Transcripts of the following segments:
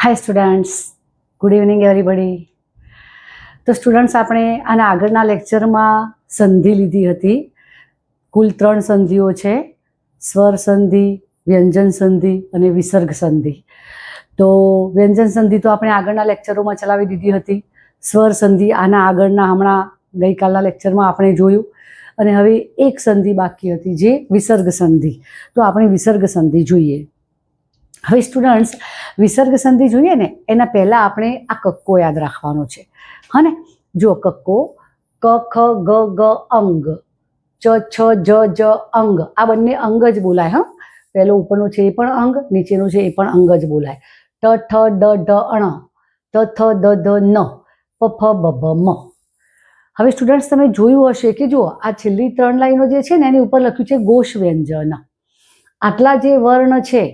હાય students, good evening everybody. તો students, આપણે આના આગળના લેક્ચરમાં સંધિ લીધી હતી. કુલ 3 સંધિઓ છે: સ્વર સંધિ, વ્યંજન સંધિ અને વિસર્ગ સંધિ. તો વ્યંજન સંધિ તો આપણે આગળના લેક્ચરોમાં ચલાવી દીધી હતી. સ્વર સંધિ આના આગળના હમણાં ગઈકાલના લેક્ચરમાં આપણે જોયું. અને હવે એક સંધિ બાકી હતી, જે વિસર્ગ સંધિ. તો આપણે વિસર્ગ સંધિ જોઈએ. હવે સ્ટુડન્ટ્સ, વિસર્ગ સંધિ જોઈએ ને એના પહેલાં આપણે આ કક્કો યાદ રાખવાનો છે. હા ને, જો કક્કો: ક ખ ગ ગ અંગ, ચ છ જ જ અંગ. આ બંને અંગ જ બોલાય. હા, પહેલો ઉપરનો છે એ પણ અંગ, નીચેનો છે એ પણ અંગ જ બોલાય. ટ ઠ ડ ઢ અણ, ત થ દ ધ ન, પ ફ બ ભ મ. હવે સ્ટુડન્ટ્સ, તમે જોયું હશે કે જો આ છેલ્લી 3 લાઈનો જે છે ને એની ઉપર લખ્યું છે ઘોષ વ્યંજન. આટલા જે વર્ણ છે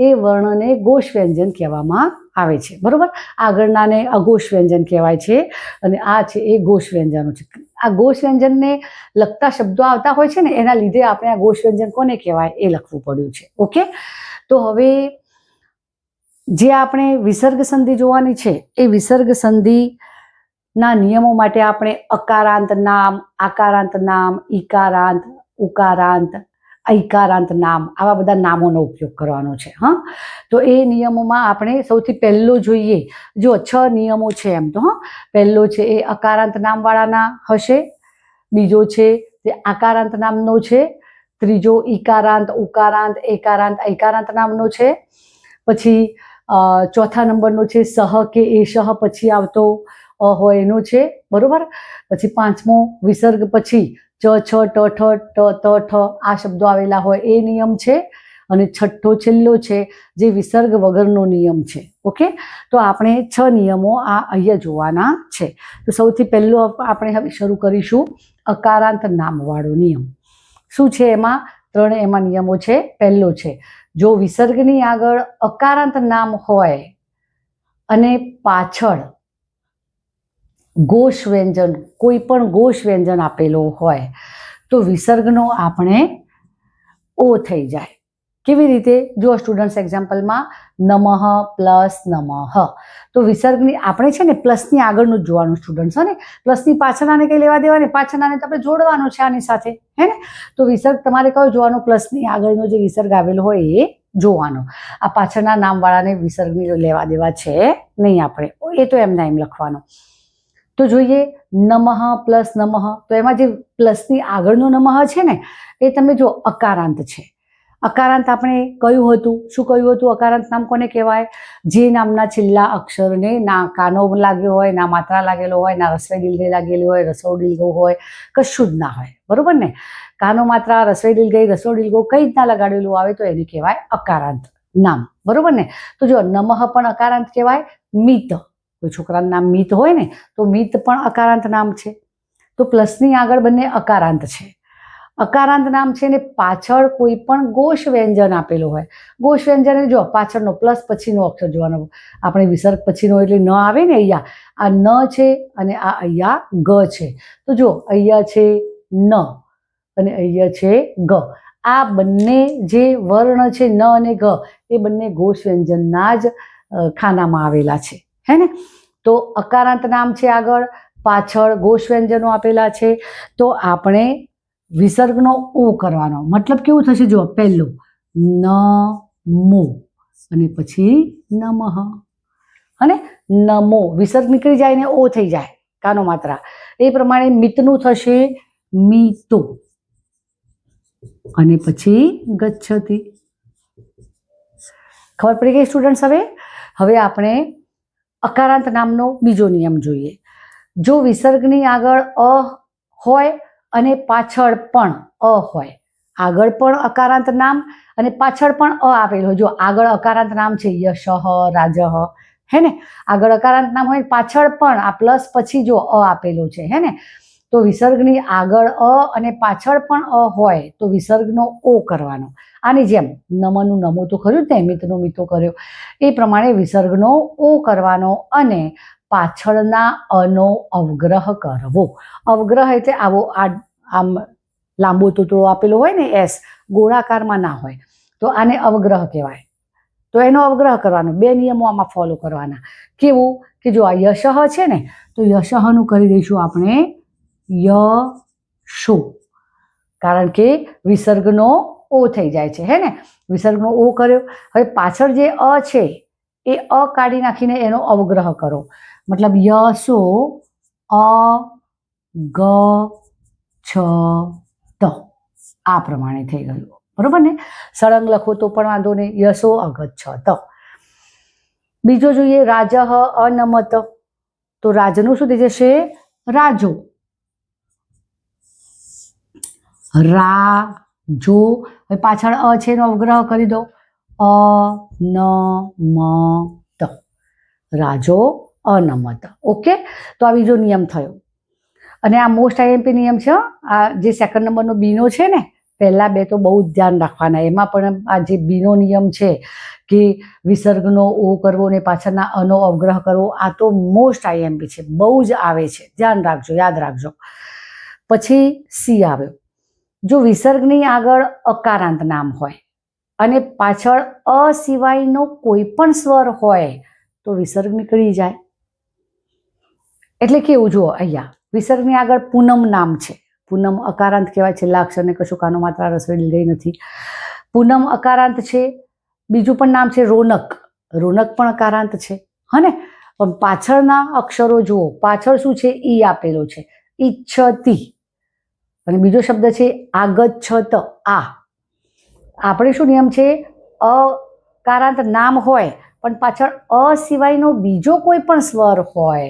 એ વર્ણને ઘોષ વ્યંજન કહેવામાં આવે છે. બરોબર, આગળનાને અઘોષ વ્યંજન કહેવાય છે અને આ છે એ ઘોષ વ્યંજનો છે. આ ઘોષ વ્યંજનને લગતા શબ્દો આવતા હોય છે ને, એના લીધે આપણે આ ઘોષ વ્યંજન કોને કહેવાય એ લખવું પડ્યું છે. ઓકે, તો હવે જે આપણે વિસર્ગ સંધિ જોવાની છે એ વિસર્ગ સંધિના નિયમો માટે આપણે અકારાંત નામ, આકારાંત નામ, ઈકારાંત, ઉકારાંત, ઐકારાંત નામ, આવા બધા નામોનો ઉપયોગ કરવાનો છે. હા, તો એ નિયમોમાં આપણે સૌથી પહેલો જોઈએ. જો 6 નિયમો છે એમ તો. હા, પહેલો છે એ અકારાંત નામવાળાના હશે, બીજો છે તે આકારાંત નામનો છે, ત્રીજો ઈકારાંત, ઉકારાંત, એકારાંત, ઐકારાંત નામનો છે, પછી ચોથા નંબરનો છે સહ કે એશહ પછી આવતો હોય એનો છે. બરોબર, પછી પાંચમો વિસર્ગ પછી ચ છ ટ ઠ ટ ત ઠ આ શબ્દો આવેલા હોય એ નિયમ છે. અને છઠ્ઠો છેલ્લો છે જે વિસર્ગ વગરનો નિયમ છે. ઓકે, તો આપણે 6 નિયમો આ અહીંયા જોવાના છે. તો સૌથી પહેલો આપણે હવે શરૂ કરીશું અકારાંત નામવાળો નિયમ. શું છે એમાં? 3 એમાં નિયમો છે. પહેલો છે, જો વિસર્ગની આગળ અકારાંત નામ હોય અને પાછળ ઘોષ વ્યંજન, કોઈ પણ ઘોષ વ્યંજન આપેલો હોય તો વિસર્ગનો આપણે ઓ થઈ જાય. કેવી રીતે? જો સ્ટુડન્ટ્સ, એક્ઝામ્પલમાં નમઃ પ્લસ નમઃ. તો વિસર્ગની આપણે છે ને પ્લસની આગળનું જ જોવાનું સ્ટુડન્ટ્સ. હે ને, પ્લસની પાછળનાને કંઈ લેવા દેવા ને, પાછળનાને તો આપણે જોડવાનું છે આની સાથે. હે ને, તો વિસર્ગ તમારે કયો જોવાનો? પ્લસની આગળનો જે વિસર્ગ આવેલો હોય એ જોવાનો. આ પાછળના નામવાળાને વિસર્ગની લેવા દેવા છે નહીં આપણે, એ તો એમના એમ લખવાનો. તો જોઈએ નમઃ પ્લસ નમઃ. તો એમાં જે પ્લસની આગળનો નમઃ છે ને એ તમે જો અકારાંત છે. અકારાંત આપણે કયું હતું? શું કહ્યું હતું? અકારાંત નામ કોને કહેવાય? જે નામના છેલ્લા અક્ષરને ના કાનો લાગ્યો હોય, ના માત્રા લાગેલો હોય, ના રસ્વઈ દીર્ઘઈ લાગેલી હોય, રસોઈ દીર્ઘ હોય, કશું જ ના હોય. બરોબર ને? કાનો માત્રા, રસ્વઈ દીર્ઘઈ, રસોઈ દીર્ઘ કંઈ જ ના લગાડેલું આવે તો એને કહેવાય અકારાંત નામ. બરોબર ને? તો જો નમઃ પણ અકારાંત કહેવાય. મિત, કોઈ છોકરાનું નામ મિત હોય ને તો મિત પણ અકારાંત નામ છે. તો પ્લસની આગળ બંને અકારાંત છે. અકારાંત નામ છે ને પાછળ કોઈ પણ ઘોષ વ્યંજન આપેલો હોય. ઘોષ વ્યંજન જો પાછળનો પ્લસ પછીનો અક્ષર જોવાનો. આપણે વિસર્ગ પછીનો એટલે ન આવે ને, અહીંયા આ ન છે અને આ અહીંયા ગ છે. તો જો અહીંયા છે ન અને અહીંયા છે ગ. આ બંને જે વર્ણ છે ન અને ગ એ બંને ઘોષ વ્યંજનના જ ખાનામાં આવેલા છે. હે ને, તો અકારાંત નામ છે આગળ, પાછળ ઘોષ વ્યંજનો આપેલા છે. તો આપણે વિસર્ગનો ઓ કરવાનો. મતલબ કેવું થશે? જો પહેલો નમો અને પછી નમઃ. અને નમો વિસર્ગ નીકળી જાય ને ઓ થઈ જાય, કાનો માત્રા. એ પ્રમાણે મિતનું થશે મીતો અને પછી ગચ્છતિ. ખબર પડી ગઈ સ્ટુડન્ટ્સ? હવે આપણે અકારાંત નામનો બીજો નિયમ જોઈએ. જો વિસર્ગની આગળ અ હોય અને પાછળ પણ અ હોય, આગળ પણ અકારાંત નામ અને પાછળ પણ અ આપેલો હોય. જો આગળ અકારાંત નામ છે યશઃ, રાજઃ, હે ને, આગળ અકારાંત નામ હોય, પાછળ પણ આ પ્લસ પછી જો અ આપેલો છે, હે ને, તો વિસર્ગની આગળ અ અને પાછળ પણ અ હોય તો વિસર્ગનો ઓ કરવાનો. આની જેમ નમનું નમો તો કર્યું ને, મિતનો મિતો કર્યો, એ પ્રમાણે વિસર્ગનો ઓ કરવાનો અને પાછળના અનો અવગ્રહ કરવો. અવગ્રહ એટલે આવો આમ લાંબો તૂતળો આપેલો હોય ને એસ, ગોળાકારમાં ના હોય, તો આને અવગ્રહ કહેવાય. તો એનો અવગ્રહ કરવાનો. 2 નિયમો આમાં ફોલો કરવાના. કેવું કે જો આ યશઃ છે ને, તો યશઃનું કરી દઈશું આપણે યશો, કારણ કે વિસર્ગનો ઓ થઈ જાય છે, હે ને. વિસર્ગનો ઓ કર્યો. હવે પાછળ જે અ છે એ અ કાઢી નાખીને એનો અવગ્રહ કરો. મતલબ યશો અ ગ છ ત, આ પ્રમાણે થઈ ગયું. બરોબર ને. સળંગ લખો તો પણ વાંધો નહીં. યશો અગચ્છત. બીજો જોઈએ રાજઃ અનમત, તો રાજનું શું થઈ જશે? રાજો. રાજો. હવે પાછળ અ છે એનો અવગ્રહ કરી દો. અનમત, રાજો અનમત. ઓકે, તો આ બીજો નિયમ થયો. અને આ મોસ્ટ આઈએમપી નિયમ છે. આ જે સેકન્ડ નંબરનો બીનો છે ને, પહેલા 2 તો બહુ જ ધ્યાન રાખવાના. એમાં પણ આ જે બીનો નિયમ છે કે વિસર્ગનો ઓ કરવો ને પાછળના અનો અવગ્રહ કરવો, આ તો મોસ્ટ આઈએમપી છે, બહુ જ આવે છે. ધ્યાન રાખજો, યાદ રાખજો. પછી સી આવ્યો. જો વિસર્ગની આગળ અકારાંત નામ હોય અને પાછળ અ સિવાયનો કોઈ પણ સ્વર હોય તો વિસર્ગ નીકળી જાય. એટલે કેવું જુઓ, અહીંયા વિસર્ગની આગળ પૂનમ નામ છે. પૂનમ અકારાંત કહેવાય. છેલ્લા અક્ષરને કશું કાનો માત્રા રસોઈ ગઈ નથી. પૂનમ અકારાંત છે. બીજું પણ નામ છે રોનક. રોનક પણ અકારાંત છે, હા ને. પણ પાછળના અક્ષરો જુઓ, પાછળ શું છે? ઈ આપેલો છે. ઈચ્છતી. અને બીજો શબ્દ છે આગચ્છત. આ આપણે શું નિયમ છે? અકારાંત નામ હોય પણ પાછળ અ સિવાયનો બીજો કોઈ પણ સ્વર હોય,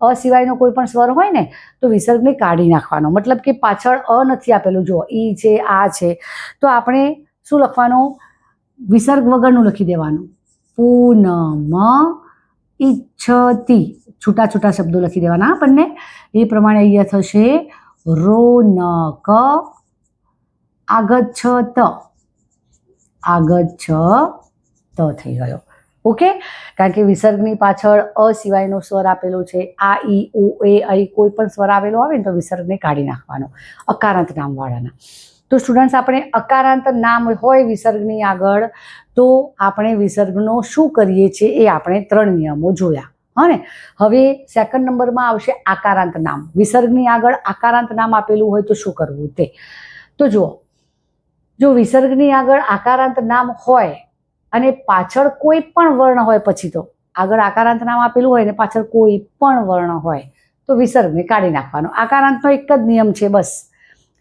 અ સિવાયનો કોઈ પણ સ્વર હોય ને, તો વિસર્ગને કાઢી નાખવાનો. મતલબ કે પાછળ અ નથી આપેલું, જુઓ ઈ છે, આ છે, તો આપણે શું લખવાનું? વિસર્ગ વગરનું લખી દેવાનું. પૂનમ ઈચ્છતી. છૂટા છૂટા શબ્દો લખી દેવાના આપણને. એ પ્રમાણે અહીંયા થશે રોનક આગચ્છત. આગચ્છત થઈ ગયો. ઓકે, કારણ કે વિસર્ગની પાછળ અ સિવાયનો સ્વર આપેલો છે. આ ઈ ઓ એ ಐ કોઈ પણ સ્વર આવેલો આવે ને તો વિસર્ગને કાઢી નાખવાનો, અકારાંત નામવાળાના. તો સ્ટુડન્ટ્સ, આપણે અકારાંત નામ હોય વિસર્ગની આગળ તો આપણે વિસર્ગનો શું કરીએ છીએ એ આપણે 3 નિયમો જોયા, હા ને. હવે સેકન્ડ નંબરમાં આવશે આકારાંત નામ. વિસર્ગની આગળ આકારાંત નામ આપેલું હોય તો શું કરવું તે. તો જુઓ, જો વિસર્ગની આગળ આકારાંત નામ હોય અને પાછળ કોઈ પણ વર્ણ હોય, પછી તો આગળ આકારાંત નામ આપેલું હોય ને પાછળ કોઈ પણ વર્ણ હોય તો વિસર્ગને કાઢી નાખવાનો. આકારાંતનો એક જ નિયમ છે, બસ.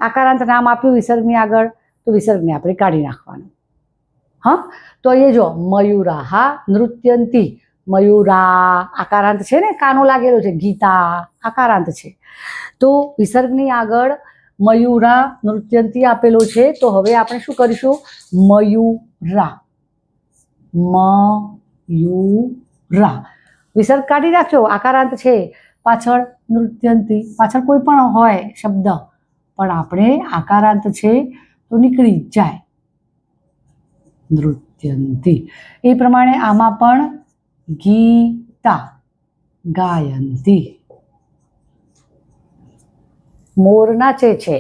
આકારાંત નામ આપ્યું વિસર્ગની આગળ તો વિસર્ગને આપણે કાઢી નાખવાનું. હા, તો અહીંયા જો મયુરાહા નૃત્યંતી. મયુરા આકારાંત છે ને, કાનો લાગેલો છે. ગીતા આકારાંત છે. તો વિસર્ગની આગળ મયુરા નૃત્યંતી આપેલો છે, તો હવે આપણે શું કરીશું? મયુરા. મયુરા. વિસર્ગ કાઢી નાખ્યો, આકારાંત છે. પાછળ નૃત્યંતી, પાછળ કોઈ પણ હોય શબ્દ પણ આપણે આકારાંત છે તો નીકળી જ જાય. નૃત્યંતી. એ પ્રમાણે આમાં પણ ગીતા ગાયંતી. મોર નાચે છે,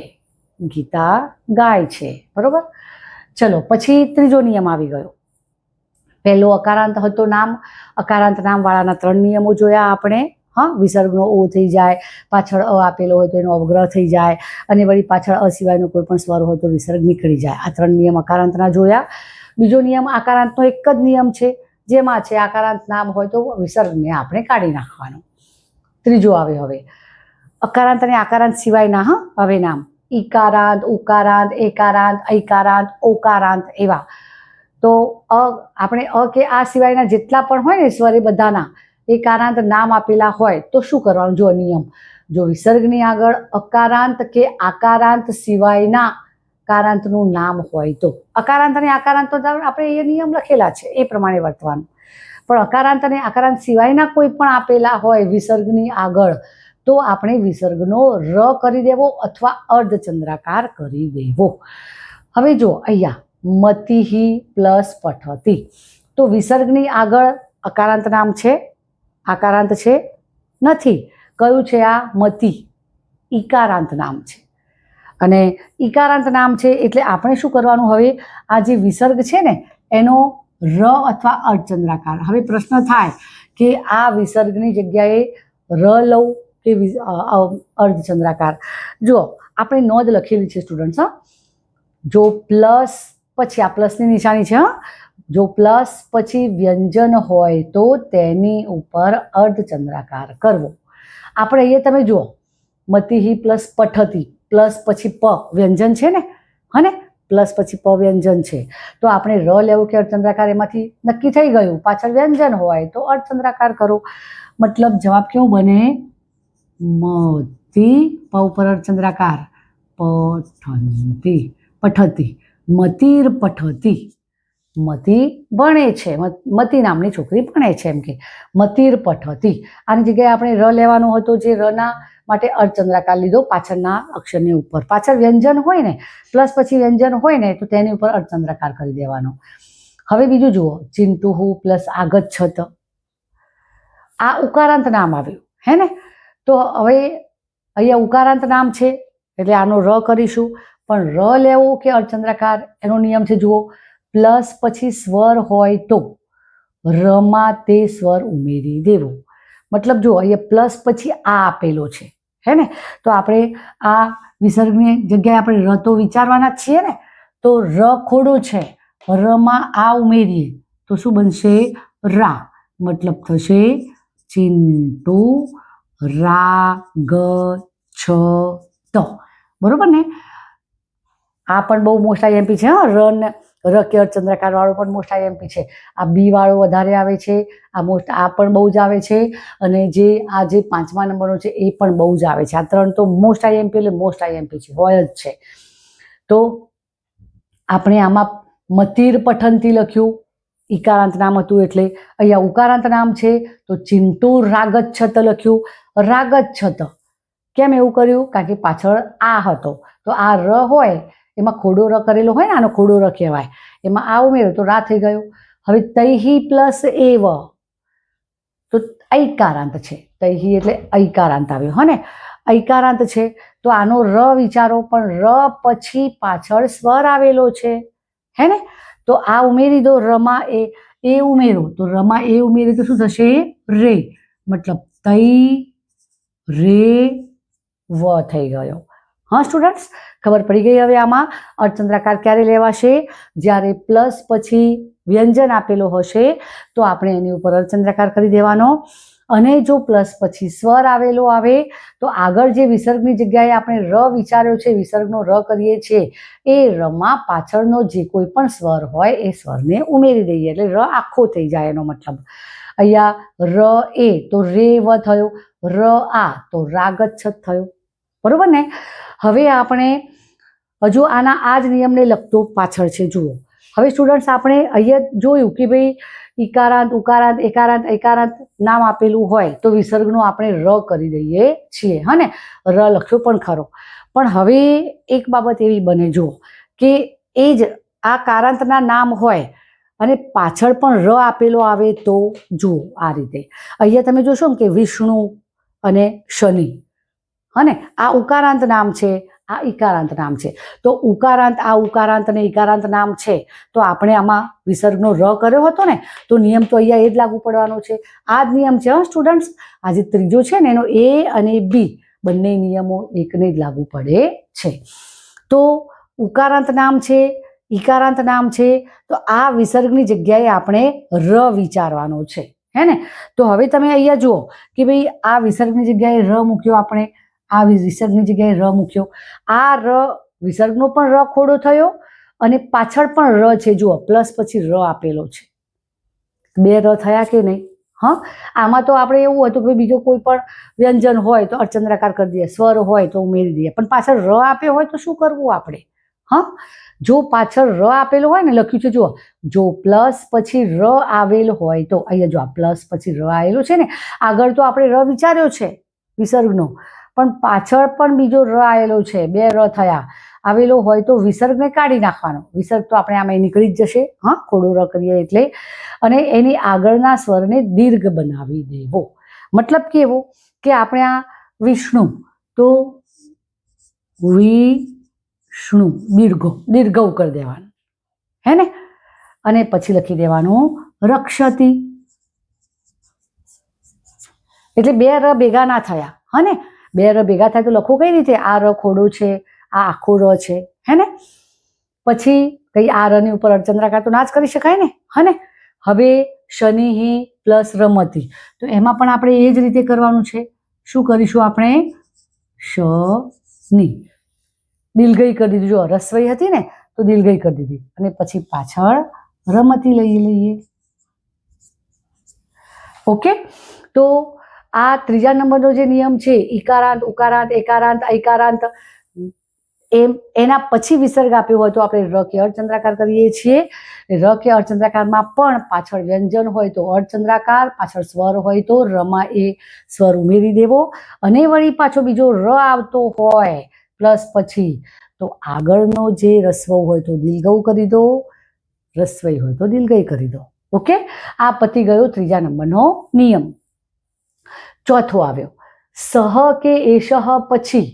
ગીતા ગાય છે. બરોબર. ચલો, પછી ત્રીજો નિયમ આવી ગયો. પહેલો અકારાંત હતો નામ. અકારાંત નામવાળાના 3 નિયમો જોયા આપણે. હા, વિસર્ગનો ઓ થઈ જાય, પાછળ અ આપેલો હોય તો એનો અવગ્રહ થઈ જાય, અને વળી પાછળ અ સિવાયનો કોઈ પણ સ્વર હોય તો વિસર્ગ નીકળી જાય. આ 3 નિયમ અકારાંતના જોયા. બીજો નિયમ આકારાંતનો એક જ નિયમ છે, જેમાં છે આકારાંત નામ હોય તો વિસર્ગને આપણે કાઢી નાખવાનો. ત્રીજો આવે હવે અકારાંત અને આકારાંત સિવાયના. હા, હવે નામ ઈકારાંત, ઉકારાંત, એકારાંત, ઐકારાંત, ઓકારાંત એવા. તો આપણે અ કે આ સિવાયના જેટલા પણ હોય ને સ્વર, એ બધાના એકારાંત નામ આપેલા હોય તો શું કરવાનું? જો નિયમ, જો વિસર્ગની આગળ અકારાંત કે આકારાંત સિવાયના કારાંતનું નામ હોય તો, અકારાંત અને આકારાંત તો આપણે એ નિયમ લખેલા છે, એ પ્રમાણે વર્તવાનું. પણ અકારાંત અને આકારાંત સિવાયના કોઈ પણ આપેલા હોય વિસર્ગની આગળ તો આપણે વિસર્ગનો ર કરી દેવો અથવા અર્ધચંદ્રાકાર કરી દેવો. હવે જો અહીંયા મતિહી પ્લસ પઠતી, તો વિસર્ગની આગળ અકારાંત નામ છે, આકારાંત છે નથી. કયું છે આ? મતિ. ઈકારાંત નામ છે. અને ઈકારાંત નામ છે એટલે આપણે શું કરવાનું? હવે આ જે વિસર્ગ છે ને એનો ર અથવા અર્ધચંદ્રાકાર. હવે પ્રશ્ન થાય કે આ વિસર્ગની જગ્યાએ ર લઉં કે અર્ધચંદ્રાકાર. જો આપણે નોંધ લખેલી છે સ્ટુડન્ટ્સ, જો પ્લસ પછી આ પ્લસની નિશાની છે, જો પ્લસ પછી વ્યંજન હોય તો તેની ઉપર અર્ધચંદ્રાકાર કરવો. આપણે અહીંયા તમે જુઓ મતિહી પ્લસ પઠતી પ્લસ પછી પ વ્યંજન છે ને, હને પ્લસ પછી પ વ્યંજન છે, તો આપણે ર લેવું કે અર્ધચંદ્રાકાર એમાંથી નક્કી થઈ ગયું. પાછળ વ્યંજન હોય તો અર્ધચંદ્રાકાર કરો. મતલબ જવાબ કેવું બને? મતિ પ ઉપર અર્ધચંદ્રાકાર પઠતી પઠતી મતિર પઠતી. મતિ ભણે છે, મતિ નામની છોકરી ભણે છે, એમ કે મતિર પઠતી. આની જગ્યાએ આપણે ર લેવાનો હતો, જે રના માટે અર્ધચંદ્રાકાર લીધો પાછળના અક્ષરની ઉપર. પાછળ વ્યંજન હોય ને, પ્લસ પછી વ્યંજન હોય ને, તો તેની ઉપર અર્ધચંદ્રાકાર કરી દેવાનો. હવે બીજું જુઓ, ચિંટુ પ્લસ આગચ્છત, આ ઉકારાંત નામ આવ્યું હે ને. તો હવે અહીંયા ઉકારાંત નામ છે એટલે આનો ર કરીશું. પણ ર લેવું કે અર્ધચંદ્રાકાર એનો નિયમ છે જુઓ, પ્લસ પછી સ્વર હોય તો રમાં તે સ્વર ઉમેરી દેવો. મતલબ જો અહીંયા પ્લસ પછી આ આપેલો છે હે ને, તો આપણે આ વિસર્ગની જગ્યાએ આપણે ર તો વિચારવાના જ છીએ ને, તો ર ખોડો છે, રમાં આ ઉમેરીએ તો શું બનશે? રા. મતલબ થશે ચિંટુ રાગચ્છત. બરોબર ને? આ પણ બહુ મોસ્ટ આઈએમપી છે. ર કે અર્ધચંદ્રાકાર વાળો પણ મોસ્ટ આઈએમપી છે. આ બી વાળો વધારે આવે છે, આ પણ બહુ જ આવે છે, અને જે આ જે 5મા નંબરનો છે એ પણ બહુ જ આવે છે. આ ત્રણ તો મોસ્ટ આઈએમપી એટલે મોસ્ટ આઈએમપી છે, હોય જ છે. તો આપણે આમાં મતિર પઠંતી લખ્યું, ઇકારાંત નામ હતું એટલે. અહીંયા ઉકારાંત નામ છે તો ચિંટુ રાગચ્છત લખ્યું. રાગચ્છત કેમ એવું કર્યું? કારણ કે પાછળ આ હતો, તો આ ર હોય એમાં ખોડો ર કરેલો હોય ને, આનો ખોડો ર કહેવાય, એમાં આ ઉમેરો તો રા થઈ ગયો. હવે તૈહી પ્લસ એવ તો ઐકારાંત છે. તૈહી એટલે ઐકારાંત આવ્યો હે ને, ઐકારાંત છે. તો આનો ર વિચારો, પણ ર પછી પાછળ સ્વર આવેલો છે હે ને, તો આ ઉમેરી દો. રમાં એ ઉમેરો તો રમાં એ ઉમેરી તો શું થશે? રે. મતલબ તૈ રે વ થઈ ગયો. હા સ્ટુડન્ટ્સ, ખબર પડી ગઈ હવે આમાં અર્ધચંદ્રાકાર ક્યારે લેવાશે? જ્યારે પ્લસ પછી વ્યંજન આપેલો હશે તો આપણે એની ઉપર અર્ધચંદ્રાકાર કરી દેવાનો. અને જો પ્લસ પછી સ્વર આવેલો આવે તો આગળ જે વિસર્ગની જગ્યાએ આપણે ર વિચાર્યો છે, વિસર્ગનો ર કરીએ છીએ, એ રમાં પાછળનો જે કોઈ પણ સ્વર હોય એ સ્વરને ઉમેરી દઈએ એટલે ર આખો થઈ જાય. એનો મતલબ અહીંયા ર એ તો રે વ થયો, ર આ તો રાગચ્છત થયો. બરોબર ને? હવે આપણે હજુ આના આ જ નિયમને લગતો પાછળ છે જુઓ. હવે સ્ટુડન્ટ્સ આપણે અહીંયા જોયું કે ભાઈ ઇકારાંત ઉકારાંત એકારાંત ઐકારાંત નામ આપેલું હોય તો વિસર્ગનો આપણે ર કરી દઈએ છીએ, હા ને, ર લખ્યો પણ ખરો. પણ હવે એક બાબત એવી બને જુઓ કે એ જ આ કારાંતના નામ હોય અને પાછળ પણ ર આપેલો આવે તો જુઓ આ રીતે. અહીંયા તમે જોશો ને કે વિષ્ણુ અને શનિ, અને આ ઉકારાંત નામ છે, આ ઇકારાંત નામ છે. તો ઉકારાંત, આ ઉકારાંત અને ઇકારાંત નામ છે, તો આપણે આમાં વિસર્ગનો ર કર્યો હતો ને, તો નિયમ તો અહીંયા એ જ લાગુ પડવાનો છે. આ જ નિયમ છે સ્ટુડન્ટ્સ. આ જે ત્રીજો છે ને એનો એ અને બી બંને નિયમો એકને જ લાગુ પડે છે. તો ઉકારાંત નામ છે, ઇકારાંત નામ છે, તો આ વિસર્ગની જગ્યાએ આપણે ર વિચારવાનો છે હે ને. તો હવે તમે અહીંયા જુઓ કે ભાઈ આ વિસર્ગની જગ્યાએ ર મૂક્યો, આપણે આ વિસર્ગની જગ્યાએ ર મૂક્યો. આ ર વિસર્ગનો પણ ર ખોડો થયો અને પાછળ પણ ર છે જુઓ, પ્લસ પછી ર આપેલો છે. બે ર થયા કે નહીં? હા, આમાં તો આપણે એવું હતું કે બીજો કોઈ પણ વ્યંજન હોય તો અર્ધચંદ્રાકાર કરી દઈએ, સ્વર હોય તો ઉમેરી દઈએ, પણ પાછળ ર આપ્યો હોય તો શું કરવું આપણે? હા, જો પાછળ ર આપેલો હોય ને, લખ્યું છે જુઓ, જો પ્લસ પછી ર આવેલ હોય તો, અહીંયા જો આ પ્લસ પછી ર આવેલો છે ને, આગળ તો આપણે ર વિચાર્યો છે વિસર્ગનો, પણ પાછળ પણ બીજો ર આવેલો છે, બે ર થયા આવેલો હોય તો વિસર્ગને કાઢી નાખવાનો. વિસર્ગ તો આપણે આમાં નીકળી જ જશે, હા, ખોડો ર કરીએ એટલે, અને એની આગળના સ્વરને દીર્ઘ બનાવી દેવો. મતલબ કેવો કે આપણે આ વિષ્ણુ તો વિષ્ણુ દીર્ઘ કરી દેવાનું હે ને. અને પછી લખી દેવાનું રક્ષતી. એટલે બે ર ભેગા ના થયા, હા ને? બે ર ભેગા થાય તો લખવું કઈ રીતે? આ ર ખોડો છે, આ આખો ર છે, હે ને? પછી કઈ આ રની ઉપર અર્ધચંદ્રાકાર તો ના જ કરી શકાય ને, હા ને? હવે શનિ પ્લસ રમતી, તો એમાં પણ આપણે એ જ રીતે કરવાનું છે. શું કરીશું આપણે? શનિ દિલગઈ કરી દીધું. જો રસવઈ હતી ને તો દિલગઈ કરી દીધી, અને પછી પાછળ રમતી લઈ લઈએ. ઓકે, તો આ ત્રીજા નંબરનો જે નિયમ છે, ઇકારાંત, ઉકારાંત, એકારાંત, ઐકારાંત, એના પછી વિસર્ગ આપ્યો હોય તો આપણે ર કે અર્ધચંદ્રાકાર કરીએ છીએ. ર કે અર્ધચંદ્રાકારમાં પણ પાછળ વ્યંજન હોય તો અર્ધચંદ્રાકાર, પાછળ સ્વર હોય તો રમાં એ સ્વર ઉમેરી દેવો, અને વળી પાછો બીજો ર આવતો હોય પ્લસ પછી, તો આગળનો જે રસ્વ હોય તો દિલગૌ કરી દો, રસ્વઈ હોય તો દિલગઈ કરી દો. ઓકે, આ પતી ગયો ત્રીજા નંબરનો નિયમ. ચોથો આવ્યો, સહ કે એષ પછી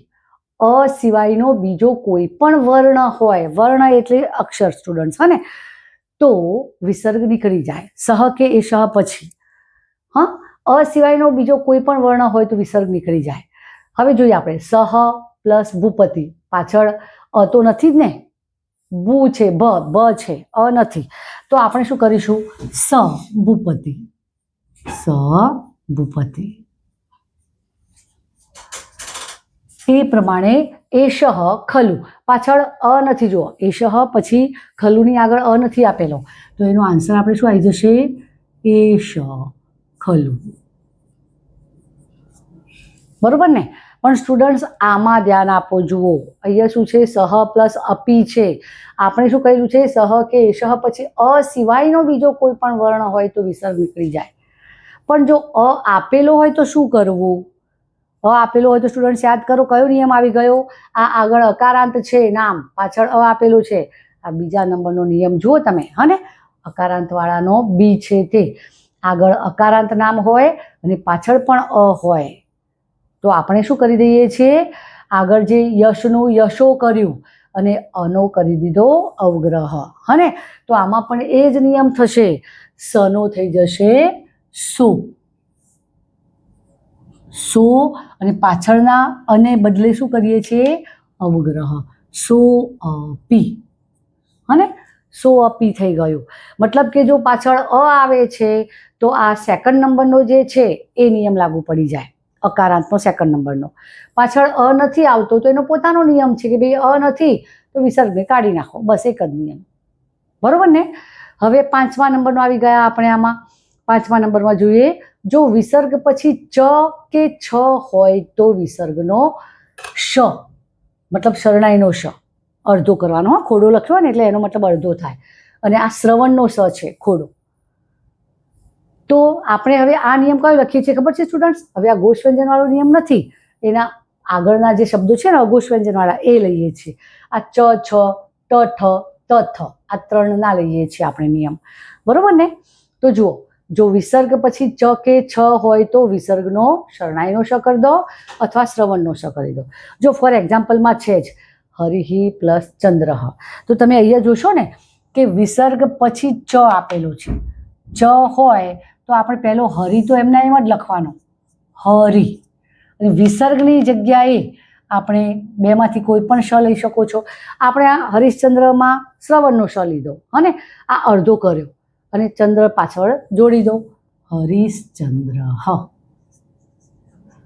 અ સિવાયનો બીજો કોઈ પણ વર્ણ હોય, વર્ણ એટલે અક્ષર સ્ટુડન્ટ્સ, હા ને? તો વિસર્ગ નીકળી જાય. સહ કે એષ પછી, હા, અ સિવાયનો બીજો કોઈ પણ વર્ણ હોય તો વિસર્ગ નીકળી જાય. હવે જોઈએ આપણે, સહ પ્લસ ભૂપતિ, પાછળ અ તો નથી જ ને, બુ છે, બ છે, અ નથી, તો આપણે શું કરીશું? સ ભૂપતિ, સ ભૂપતિ. એ પ્રમાણે એષ ખલુ, પાછળ અ નથી, જુઓ એષ પછી ખલુની આગળ અ નથી આપેલો, તો એનો આન્સર આપણે શું આવી જશે? એષ ખલુ. બરોબર ને? પણ સ્ટુડન્ટ્સ આમાં ધ્યાન આપો. જુઓ અહીંયા શું છે? સહ પ્લસ અપી છે. આપણે શું કહેલું છે? સહ કે એષ પછી અ સિવાયનો બીજો કોઈ પણ વર્ણ હોય તો વિસર્ગ નીકળી જાય. પણ જો અ આપેલો હોય તો શું કરવું? અ આપેલો હોય તો સ્ટુડન્ટ્સ યાદ કરો, કયો નિયમ આવી ગયો? આ આગળ અકારાંત છે નામ, પાછળ અ આપેલું છે. આ બીજા નંબરનો નિયમ જુઓ તમે, હા ને? અકારાંત વાળાનો બી છે તે આગળ અકારાંત નામ હોય અને પાછળ પણ અ હોય, તો આપણે શું કરી દઈએ છીએ? આગળ જે યશનું યશો કર્યું અને અનો કરી દીધો અવગ્રહ, હા ને? તો આમાં પણ એ જ નિયમ થશે. સનો થઈ જશે સુ, સો, અને પાછળના અને બદલે શું કરીએ છીએ? અવગ્રહ, સો અપી, હા ને? સો અપી થઈ ગયું. મતલબ કે જો પાછળ અ આવે છે તો આ સેકન્ડ નંબરનો જે છે એ નિયમ લાગુ પડી જાય, અકારાંતનો સેકન્ડ નંબરનો. પાછળ અ નથી આવતો તો એનો પોતાનો નિયમ છે કે ભાઈ અ નથી તો વિસર્ગને કાઢી નાખો, બસ એક જ નિયમ. બરોબર ને? હવે પાંચમા નંબરનો આવી ગયા આપણે આમાં. પાંચમા નંબરમાં જોઈએ, જો વિસર્ગ પછી ચ કે છ હોય તો વિસર્ગનો શ, મતલબ શરણાઈનો શ અડધો કરવાનો. ખોડો લખ્યો ને એટલે એનો મતલબ અડધો થાય, અને આ શ્રવણનો સ છે, ખોડો. તો આપણે હવે આ નિયમ કયો લખીએ છીએ ખબર છે સ્ટુડન્ટ્સ? હવે આ ઘોષ વ્યંજન વાળો નિયમ નથી, એના આગળના જે શબ્દો છે ને અઘોષ વ્યંજન વાળા એ લઈએ છીએ. આ ચ, છ, ટ, ઠ, ત, થ, આ ત્રણ ના લઈએ છીએ આપણે નિયમ. બરોબર ને? તો જુઓ, જો વિસર્ગ પછી ચ કે છ હોય તો વિસર્ગનો શરણાઈનો શ કરી દો અથવા શ્રવણનો શ કરી દો. જો ફોર એક્ઝામ્પલમાં છે જ હરિ પ્લસ ચંદ્ર, તો તમે અહીંયા જોશો ને કે વિસર્ગ પછી ચ આપેલું છે. ચ હોય તો આપણે પહેલો હરિ તો એમના એમ જ લખવાનો, હરિ, અને વિસર્ગની જગ્યાએ આપણે બેમાંથી કોઈ પણ શ લઈ શકો છો. આપણે આ હરિશ્ચંદ્રમાં શ્રવણનો શ લીધો, અને આ અડધો કર્યો અને ચંદ્ર પાછળ જોડી દો, હરિશ્ચંદ્ર.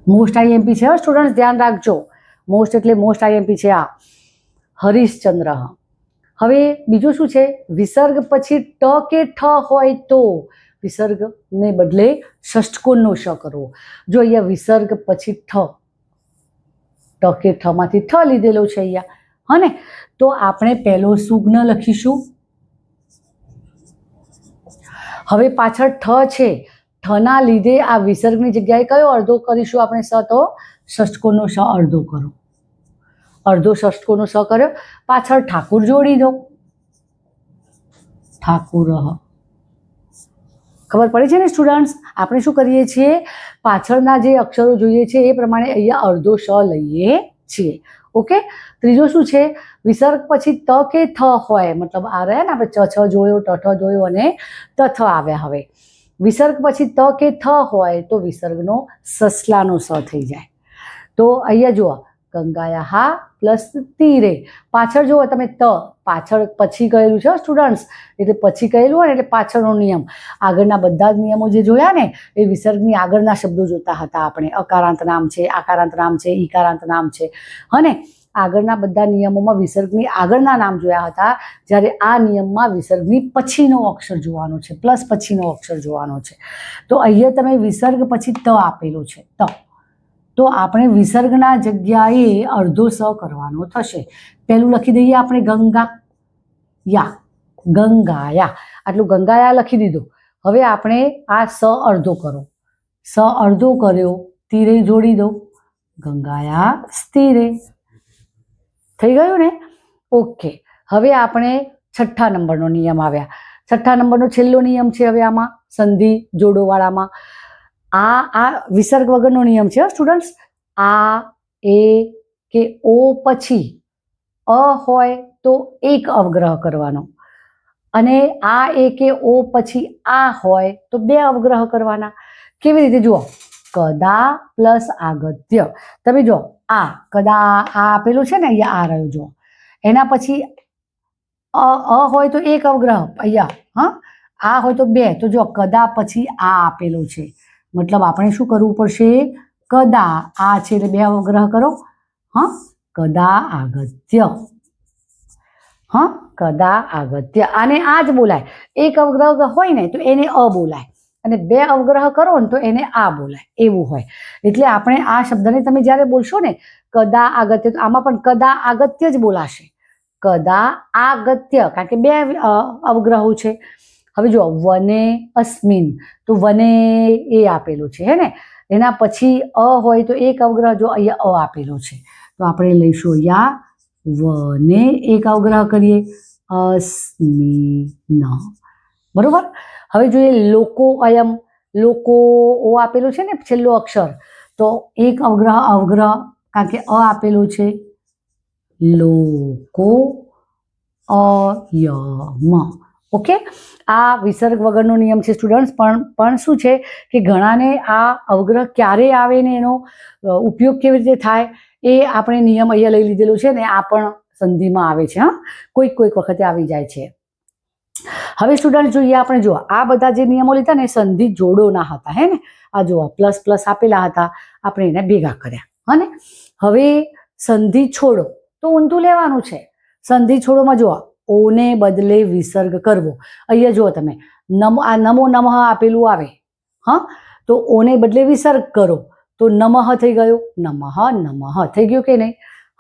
મોસ્ટ આઈએમપી છે સ્ટુડન્ટ્સ, ધ્યાન રાખજો. મોસ્ટ એટલે મોસ્ટ આઈએમપી છે આ હરિશ્ચંદ્ર. હવે બીજું શું છે? વિસર્ગ પછી ટ કે ઠ હોય તો વિસર્ગને બદલે ષષ્ઠકોણનો શ કરવો. જો અહીંયા વિસર્ગ પછી ઠ, ટ કે ઠ માંથી ઠ લીધેલો છે અહીંયા, હા ને? તો આપણે પહેલો સુગ્ન લખીશું. હવે પાછળ ઠ છે, ઠના લીધે આ વિસર્ગની જગ્યાએ કયો અડધો કરીશું આપણે? સ, તો ષષ્ઠકોણનો શ અડધો કરો, અડધો ષષ્ઠકોણનો સ કર્યો, પાછળ ઠાકુર જોડી દો, ઠાકુર. ખબર પડી છે ને સ્ટુડન્ટ્સ? આપણે શું કરીએ છીએ? પાછળના જે અક્ષરો જોઈએ છે એ પ્રમાણે અહીંયા અડધો શ લઈએ છીએ. ઓકે. ત્રીજો શું છે, વિસર્ગ પછી ત કે થ હોય, મતલબ આ રહ્યા ને આપણે ચ છ જોયો, ટ જોયો અને ત થ આવ્યા. હવે વિસર્ગ પછી ત કે થ હોય તો વિસર્ગનો સસલાનો સ થઈ જાય. તો અહીંયા જુઓ, ગંગાયા પ્લસ તીરે, પાછળ જુઓ તમે ત પાછળ પછી કહેલું છે સ્ટુડન્ટ્સ, એટલે પછી કહેલું હોય ને એટલે પાછળનો નિયમ. આગળના બધા જ નિયમો જે જોયા ને એ વિસર્ગની આગળના શબ્દો જોતા હતા આપણે. અકારાંત નામ છે, આકારાંત નામ છે, ઈકારાંત નામ છે, અને આગળના બધા નિયમોમાં વિસર્ગની આગળના નામ જોયા હતા. જ્યારે આ નિયમમાં વિસર્ગની પછીનો અક્ષર જોવાનો છે, પ્લસ પછીનો અક્ષર જોવાનો છે. તો અહીંયા તમે વિસર્ગ પછી ત આપેલો છે ત, તો આપણે વિસર્ગના જગ્યાએ અડધો સ કરવાનો થશે. પહેલું લખી દઈએ આપણે ગંગાયા, આટલું ગંગાયા લખી દીધું. હવે આપણે આ સ અડધો કરો, સ અડધો કર્યો, તીરે જોડી દો, ગંગાયા સ્થિરે, થઈ ગયું ને. ઓકે. હવે આપણે છઠ્ઠા નંબરનો નિયમ આવ્યા. છઠ્ઠા નંબરનો છેલ્લો નિયમ છે હવે આમાં સંધિ જોડોવાળામાં. આ વિસર્ગ વગરનો નિયમ છે સ્ટુડન્ટ્સ. આ એ કે ઓ પછી અ હોય તો એક અવગ્રહ કરવાનો, અને આ એ કે ઓ પછી આ હોય તો બે અવગ્રહ કરવાના. કેવી રીતે જુઓ, કદા પ્લસ આગત્ય. તમે જુઓ આ કદા આ આપેલું છે ને, અહીંયા આ રહ્યું જુઓ, એના પછી અ હોય તો એક અવગ્રહ અહીંયા, હા, આ હોય તો બે. તો જો કદા પછી આ આપેલું છે, મતલબ આપણે શું કરવું પડશે, કદા આ છે એટલે બે અવગ્રહ કરો, હા, કદા આગત્ય, હા, કદા આગત્ય. આને આ જ બોલાય. એક અવગ્રહ હોય ને તો એને અ બોલાય, અને બે અવગ્રહ કરો ને તો એને આ બોલાય, એવું હોય. એટલે આપણે આ શબ્દને તમે જ્યારે બોલશો ને કદા આગત્ય, તો આમાં પણ કદા આગત્ય જ બોલાશે, કદા આગત્ય, કારણ કે બે અવગ્રહો છે. હવે જુઓ વને અસ્મિન, તો વને એ આપેલું છે હે ને, એના પછી અ હોય તો એક અવગ્રહ, જો અહીંયા અ આપેલો છે તો આપણે લઈશું અહીંયા વને એક અવગ્રહ કરીએ, અસ્મિન, બરોબર. હવે જોઈએ લોકો અયમ, લોકો ઓ આપેલું છે ને છેલ્લો અક્ષર, તો એક અવગ્રહ કારણ કે અ આપેલું છે, લોકો અયમ. ઓકે. આ વિસર્ગ વગરનો નિયમ છે સ્ટુડન્ટ્સ. પણ શું છે કે ઘણાને આ અવગ્રહ ક્યારે આવે ને એનો ઉપયોગ કેવી રીતે થાય એ આપણે નિયમ અહીંયા લઈ લીધેલો છે ને, આ પણ સંધિમાં આવે છે. હા, કોઈક વખતે આવી જાય છે. હવે સ્ટુડન્ટ જોઈએ આપણે, જુઓ આ બધા જે નિયમો લીધા ને સંધિ જોડોના હતા હે ને. આ જુઓ પ્લસ પ્લસ આપેલા હતા, આપણે એને ભેગા કર્યા, હા ને. હવે સંધિ છોડો તો ઊંધું લેવાનું છે. સંધિ છોડોમાં જુઓ ઓને બદલે વિસર્ગ કરવો. અહીંયા જુઓ તમે આ નમો નમઃ આપેલું આવે, હા, તો ઓને બદલે વિસર્ગ કરો તો નમઃ થઈ ગયો, નમઃ થઈ ગયું કે નહીં,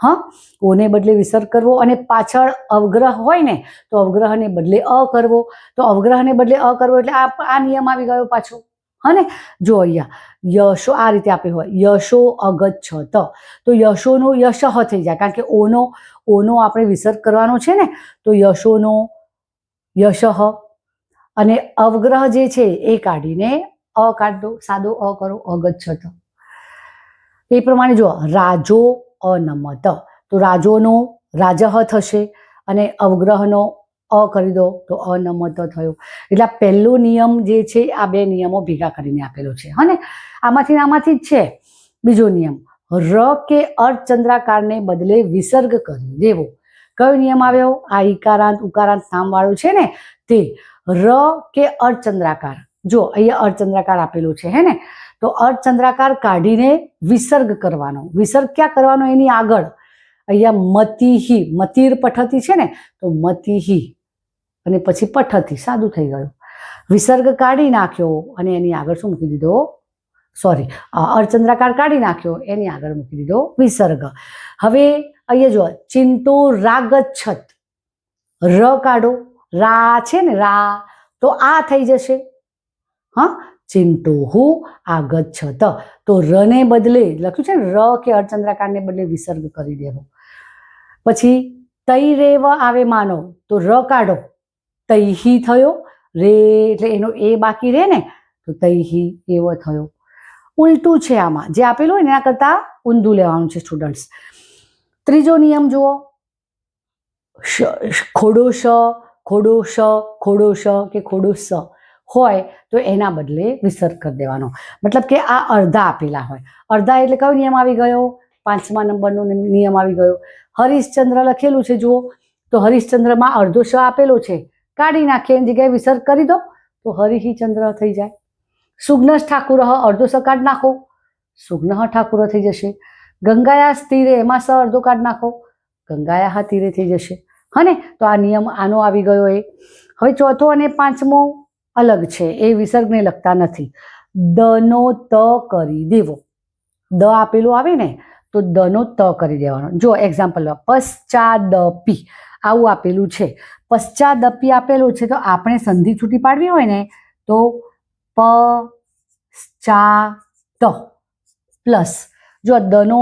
હા. ઓને બદલે વિસર્ગ કરવો, અને પાછળ અવગ્રહ હોય ને તો અવગ્રહને બદલે અ કરવો, તો અવગ્રહને બદલે અ કરવો એટલે આ નિયમ આવી ગયો પાછો, હા ને. જો અહીંયા યશો આ રીતે આપે હોય, યશો અગચ્છત, તો યશોનો યશઃ થઈ જાય, કારણ કે ઓનો આપણે વિસર્ગ કરવાનો છે ને, તો યશોનો યશઃ, અને અવગ્રહ જે છે એ કાઢીને અ કાઢ દો, સાદો અ કરો, અગચ્છત. એ પ્રમાણે જો રાજો અનમત, તો રાજોનો રાજઃ થશે, અને અવગ્રહનો અ કરી દો તો અનમત થયો. એટલે આ પહેલો નિયમ જે છે આ બે નિયમો ભેગા કરીને આપેલો છે, હા ને. આમાંથી જ છે બીજો નિયમ, ર કે અર્ધચંદ્રાકારને બદલે વિસર્ગ કરી દેવો. કયો નિયમ આવ્યો? આ ઈકારાંત ઉકારાંત નામ વાળું છે ને તે. ર કે અર્ધચંદ્રાકાર, જો અહીંયા અર્ધચંદ્રાકાર આપેલું છે હે ને, તો અર્ધચંદ્રાકાર કાઢીને વિસર્ગ કરવાનો. વિસર્ગ ક્યાં કરવાનો? એની આગળ. અહીંયા મતિહી, મતિર પઠતી છે ને, તો મતિહી અને પછી પઠતી, સાદું થઈ ગયું. વિસર્ગ કાઢી નાખ્યો અને એની આગળ શું મૂકી દીધો? સોરી, અર્ધચંદ્રાકાર કાઢી નાખ્યો, એની આગળ મૂકી દીધો વિસર્ગ. હવે અહીંયા જો ચિંતો રાગચ્છત, ર કાઢો, રા છે ને રા, તો આ થઈ જશે, હા. ચિંતો આગચ્છત, તો રને બદલે લખ્યું છે ને ર કે અર્ધચંદ્રાકારને બદલે વિસર્ગ કરી દેવો. પછી તૈ રેવ આવે માનો, તો ર કાઢો, તૈહી થયો, રે એટલે એનો એ બાકી રહે ને, તો તૈહી એવો થયો. ઉલટું છે આમાં, જે આપેલું હોય ને એના કરતાં ઊંધું લેવાનું છે સ્ટુડન્ટ્સ. ત્રીજો નિયમ જુઓ, ખોડો શ, ખોડો શ, ખોડો શ કે ખોડો સ હોય તો એના બદલે વિસર્ગ કરી દેવાનો. મતલબ કે આ અડધા આપેલા હોય, અડધા એટલે કયો નિયમ આવી ગયો? 5મા નંબરનો નિયમ આવી ગયો. હરીશચંદ્ર લખેલું છે જુઓ, તો હરીશચંદ્રમાં અડધો શ આપેલો છે, કાઢી નાખીએ, એની જગ્યાએ વિસર્ગ કરી દો તો હરિચંદ્ર થઈ જાય. સુગ્નસ ઠાકુર અડધો સ કાઢ નાખો, સુગ્ન ઠાકુર થઈ જશે. ગંગાયા તીરે એમાં સ અડધો કાઢ નાખો, ગંગાયા તીરે થઈ જશે. હને તો આ નિયમ આનો આવી ગયો. એ હવે ચોથો અને પાંચમો અલગ છે, એ વિસર્ગને લગતા નથી. દનો ત કરી દેવો, દ આપેલું આવે ને તો દનો ત કરી દેવાનો. જો એક્ઝામ્પલ પશ્ચાદપી આવું આપેલું છે, પશ્ચાદપી આપેલું છે તો આપણે સંધિ છૂટી પાડવી હોય ને તો પ ચા ત પ્લસ જો દનો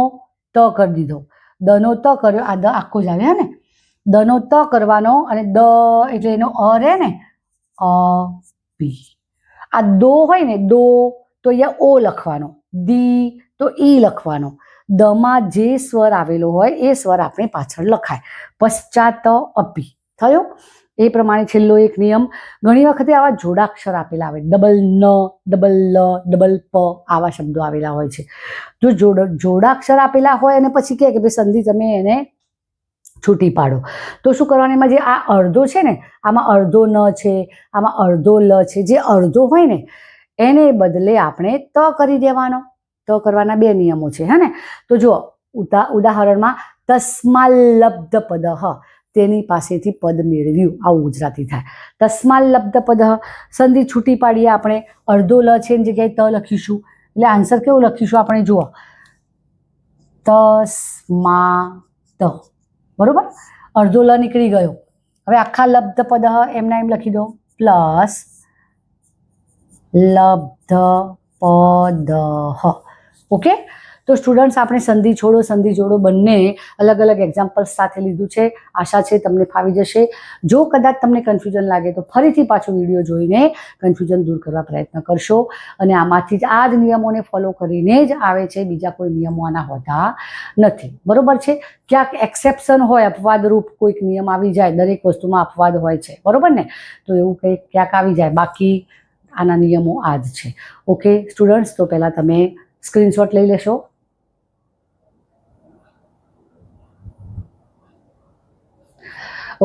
ત કરી દીધો, દનો ત કર્યો, આ દ આખો જ આવે ને, દનો ત કરવાનો અને દ એટલે એનો અ રહે ને, અ પી. આ દો હોય ને દો તો અહીંયા ઓ લખવાનો, દી તો ઈ લખવાનો, દમાં જે સ્વર આવેલો હોય એ સ્વર આપણે પાછળ લખાય. પશ્ચાત અપી થયો. એ પ્રમાણે છેલ્લો એક નિયમ, ઘણી વખતે આવા જોડાક્ષર આપેલા આવે, ડબલ ન, ડબલ લ, ડબલ પ આવા શબ્દો આવેલા હોય છે. જો જોડાક્ષર આપેલા હોય અને પછી કહે કે ભાઈ સંધિ તમે એને છૂટી પાડો તો શું કરવાનું? એમાં જે આ અડધો છે ને, આમાં અડધો ન છે, આમાં અડધો લ છે, જે અડધો હોય ને એને બદલે આપણે ત કરી દેવાનો. ત કરવાના બે નિયમો છે. હે ને તો જો ઉદાહરણમાં તસ્માલ્લબ્ધ પદ, તેની પાસેથી પદ મેળવ્યું, આવું ગુજરાતી થાય. તસ્માલ્લબ્ધ પદ, સંધિ છૂટી પાડીએ આપણે, અડધો લ છે એની જગ્યાએ ત લખીશું, એટલે આન્સર કેવું લખીશું આપણે જુઓ, તસ્માત, બરોબર? અડધો લ નીકળી ગયો. હવે આખા લબ્ધ પદ એમના એમ લખી દો, પ્લસ લબ્ધ પદ. ઓકે, તો સ્ટુડન્ટ્સ આપણે સંધિ છોડો સંધિ જોડો બંને અલગ અલગ એક્ઝામ્પલ્સ સાથે લીધું છે. આશા છે તમને ફાવી જશે. જો કદાચ તમને કન્ફ્યુઝન લાગે તો ફરીથી પાછો વિડીયો જોઈને કન્ફ્યુઝન દૂર કરવા પ્રયત્ન કરશો. અને આમાંથી જ આ જ નિયમોને ફોલો કરીને જ આવે છે, બીજા કોઈ નિયમો આના હોતા નથી. બરોબર છે? ક્યાંક એક્સેપ્શન હોય, અપવાદરૂપ કોઈક નિયમ આવી જાય, દરેક વસ્તુમાં અપવાદ હોય છે, બરોબર ને? તો એવું કંઈક ક્યાંક આવી જાય, બાકી આના નિયમો આ જ છે. ઓકે સ્ટુડન્ટ્સ, તો પહેલાં તમે સ્ક્રીનશોટ લઈ લેશો.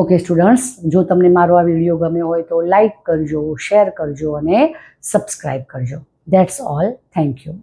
ઓકે સ્ટુડન્ટ્સ, જો તમને મારો આ વિડીયો ગમ્યો હોય તો લાઈક કરજો, શેર કરજો અને સબસ્ક્રાઈબ કરજો. That's all. Thank you.